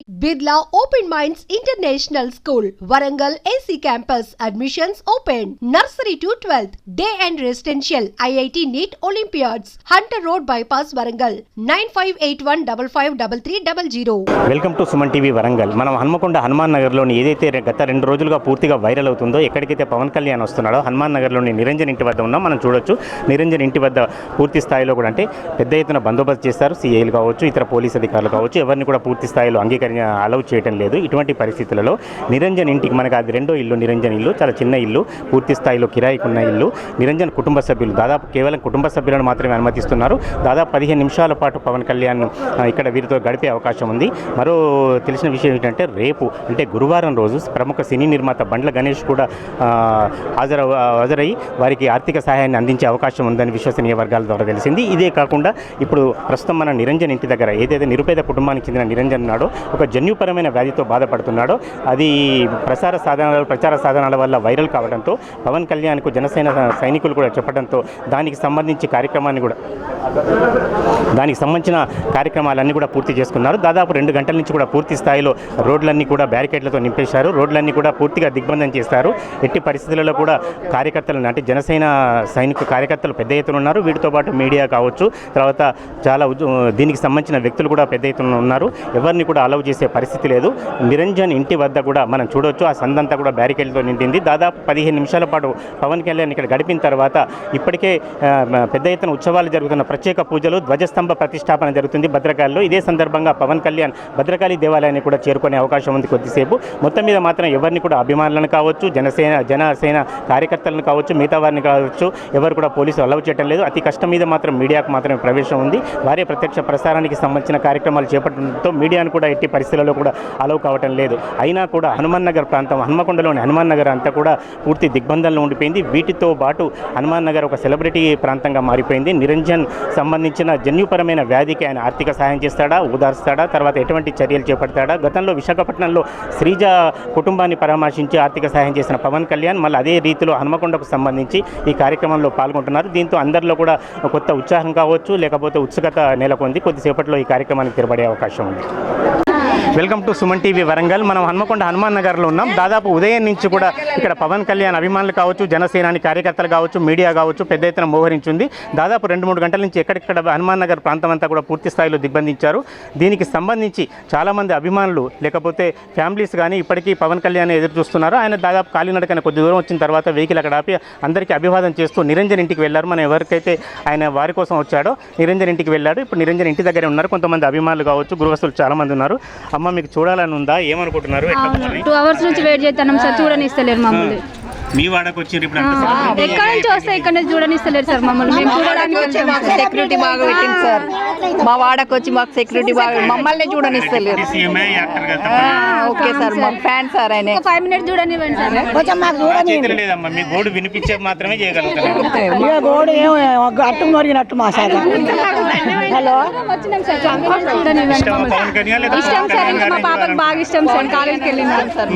Birla Open Minds International School, Warangal AC Campus. Admissions open. Nursery to 12th. Day and residential. IIT NEET Olympiads. Hunter Road Bypass, Warangal. 9581553300. Welcome to Suman TV Warangal. మనం హన్మకొండ హనుమాన్ నగర్లోని ఏదైతే గత 2 రోజులుగా పూర్తిగా viral అవుతుందో, ఎక్కడికైతే పవన్ కళ్యాణ్ వస్తున్నాడో హనుమాన్ నగర్లోని నిరంజన్ ఇంటి వద్ద ఉన్నాం. మనం చూడొచ్చు నిరంజన్ ఇంటి వద్ద పూర్తి స్థాయిలో కూడా అంటే పెద్ద ఎత్తున బందోబస్తు చేస్తారు. సిఐలు కావచ్చు, ఇతర పోలీస్ అధికారులు కావచ్చు, ఎవరిని కూడా పూర్తి స్థాయిలో అలౌ చేయడం లేదు. ఇటువంటి పరిస్థితులలో నిరంజన్ ఇంటికి, మనకు అది రెండో ఇల్లు, నిరంజన్ ఇల్లు చాలా చిన్న ఇల్లు, పూర్తి స్థాయిలో కిరాయికున్న ఇల్లు. నిరంజన్ కుటుంబ సభ్యులు దాదాపు కేవలం కుటుంబ సభ్యులను మాత్రమే అనుమతిస్తున్నారు. దాదాపు 15 నిమిషాల పాటు పవన్ కళ్యాణ్ ఇక్కడ వీరితో గడిపే అవకాశం ఉంది. మరో తెలిసిన విషయం ఏంటంటే రేపు అంటే గురువారం రోజు ప్రముఖ సినీ నిర్మాత బండ్ల గణేష్ కూడా హాజరై వారికి ఆర్థిక సహాయాన్ని అందించే అవకాశం ఉందని విశ్వసనీయ వర్గాల ద్వారా తెలిసింది. ఇదే కాకుండా ఇప్పుడు ప్రస్తుతం మన నిరంజన్ ఇంటి దగ్గర ఏదైతే నిరుపేద కుటుంబానికి చెందిన నిరంజన్ ఉన్నాడో, ఒక జన్యుపరమైన వ్యాధితో బాధపడుతున్నాడో, అది ప్రచార సాధనాల వల్ల వైరల్ కావడంతో పవన్ కళ్యాణ్కు జనసేన సైనికులు కూడా చెప్పడంతో దానికి సంబంధించిన కార్యక్రమాలన్నీ కూడా పూర్తి చేసుకున్నారు. దాదాపు 2 గంటల నుంచి కూడా పూర్తి స్థాయిలో రోడ్లన్నీ కూడా బ్యారికేడ్లతో నింపేశారు. రోడ్లన్నీ కూడా పూర్తిగా దిగ్బంధం చేస్తారు. ఎట్టి పరిస్థితులలో కూడా కార్యకర్తలు అంటే జనసేన సైనిక కార్యకర్తలు పెద్ద ఎత్తున ఉన్నారు. వీటితో పాటు మీడియా కావచ్చు, తర్వాత చాలా దీనికి సంబంధించిన వ్యక్తులు కూడా పెద్ద ఎత్తున ఉన్నారు. ఎవరిని కూడా అలౌ చేసే పరిస్థితి లేదు. నిరంజన్ ఇంటి వద్ద కూడా మనం చూడొచ్చు, ఆ సందంతా కూడా బ్యారికేడ్లతో నిండింది. దాదాపు 15 నిమిషాల పాటు పవన్ కళ్యాణ్ ఇక్కడ గడిపిన తర్వాత ఇప్పటికే పెద్ద ఎత్తున ఉత్సవాలు జరుగుతున్న ప్రత్యేక పూజలు, ధ్వజస్తంభ ప్రతిష్టాపన జరుగుతుంది భద్రకాళిలో. ఇదే సందర్భంగా పవన్ కళ్యాణ్ భద్రకాళి దేవాలయాన్ని కూడా చేరుకునే అవకాశం ఉంది కొద్దిసేపు. మొత్తం మీద మాత్రం ఎవరిని కూడా అభిమానులను కావచ్చు, జనసేన కార్యకర్తలను కావచ్చు, మిగతా వారిని కావచ్చు, ఎవరు కూడా పోలీసులు అలౌ చేయడం లేదు. అతి కష్టం మీద మాత్రం మీడియాకు మాత్రమే ప్రవేశం ఉంది. వారే ప్రత్యక్ష ప్రసారానికి సంబంధించిన కార్యక్రమాలు చేపట్టడంతో మీడియాను కూడా ఎట్టి పరిస్థితుల్లో కూడా అలౌ కావటం లేదు. అయినా కూడా హనుమాన్ నగర్ ప్రాంతం, హన్మకొండలోని హనుమాన్ నగర్ అంతా కూడా పూర్తి దిగ్బంధంలో ఉండిపోయింది. వీటితో పాటు హనుమాన్ నగర్ ఒక సెలబ్రిటీ ప్రాంతంగా మారిపోయింది. నిరంజన్ సంబంధించిన జన్యుపరమైన వ్యాధికి ఆయన ఆర్థిక సహాయం చేస్తాడా, ఓదార్స్తాడా, తర్వాత ఎటువంటి చర్యలు చేపడతాడా? గతంలో విశాఖపట్నంలో శ్రీజ కుటుంబాన్ని పరామర్శించి ఆర్థిక సహాయం చేసిన పవన్ కళ్యాణ్ మళ్ళీ అదే రీతిలో హనుమకొండకు సంబంధించి ఈ కార్యక్రమంలో పాల్గొంటున్నారు. దీంతో అందరిలో కూడా కొత్త ఉత్సాహం కావచ్చు, లేకపోతే ఉత్సుకత నెలకొంది. కొద్దిసేపట్లో ఈ కార్యక్రమానికి తెరబడే అవకాశం ఉంది. Welcome to Suman TV Warangal. మనం హన్మకొండ హనుమాన్ నగర్లో ఉన్నాం. దాదాపు ఉదయం నుంచి కూడా ఇక్కడ పవన్ కళ్యాణ్ అభిమానులు కావచ్చు, జనసేనాని కార్యకర్తలు కావచ్చు, మీడియా కావచ్చు పెద్ద ఎత్తున మోహరించింది. దాదాపు 2-3 గంటల నుంచి ఎక్కడిక్కడ హనుమాన్ నగర్ ప్రాంతం అంతా కూడా పూర్తి స్థాయిలో దిగ్బంధించారు. దీనికి సంబంధించి చాలామంది అభిమానులు లేకపోతే ఫ్యామిలీస్ కానీ ఇప్పటికీ పవన్ కళ్యాణ్ ఎదురు చూస్తున్నారు. ఆయన దాదాపు కాలినడకన కొద్ది దూరం వచ్చిన తర్వాత వెహికల్ అక్కడ ఆపి అందరికీ అభివాదం చేస్తూ నిరంజన్ ఇంటికి వెళ్ళారు. మనం ఎవరికైతే ఆయన వారి కోసం వచ్చాడో నిరంజన్ ఇంటికి వెళ్ళాడు. ఇప్పుడు నిరంజన్ ఇంటి దగ్గరే ఉన్నారు. కొంతమంది అభిమానులు కావచ్చు, గృహస్థులు చాలామంది ఉన్నారు. అమ్మ, మీకు చూడాలని ఉందా? ఏమనుకుంటున్నారు? 2 hours నుంచి వెయిట్ చేస్తున్నాం సార్, చూడనిస్తలేరు మమ్మల్ని. మీ వాడకు వచ్చి ఎక్కడ నుంచి వస్తే ఇక్కడ నుంచి చూడనిస్తలేరు సార్ మమ్మల్ని. మేము చూడడానికి సెక్యూరిటీ బాగా పెట్టింది సార్. మా వాడకు వచ్చి మాకు సెక్యూరిటీ బాగా, మమ్మల్ని చూడనిస్తలేరు. ఓకే సార్, మా ఫ్యాన్ సార్ ఆయన. 5 minutes చూడనివ్వండి సార్. లేదమ్మా, మీ గోడు వినిపించే మాత్రమే చేయగలుగుతారు. హలో, వచ్చినాం సార్. చూడనివ్వండి. ఇష్టం సార్, మా పాపకు బాగా ఇష్టం సార్. కాలేజీకి వెళ్ళినాం సార్.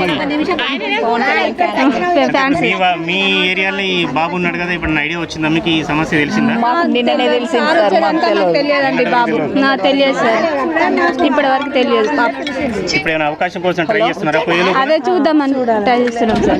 ఫ్యాన్స్. మీ ఏరియాలో ఈ బాబు ఉన్నాడు కదా, ఇప్పుడు ఐడియా వచ్చిందా మీకు? ఈ సమస్య తెలిసిందా? నిన్ననే తెలిసింది సార్. తెలియదండి బాబు, నాకు తెలియదు సార్, ఇప్పటి వరకు తెలియదు. ఇప్పుడు ఏమైనా అవకాశం కోసం ట్రై చేస్తున్నారా? అదే చూద్దామని ట్రై చేస్తున్నాం సార్.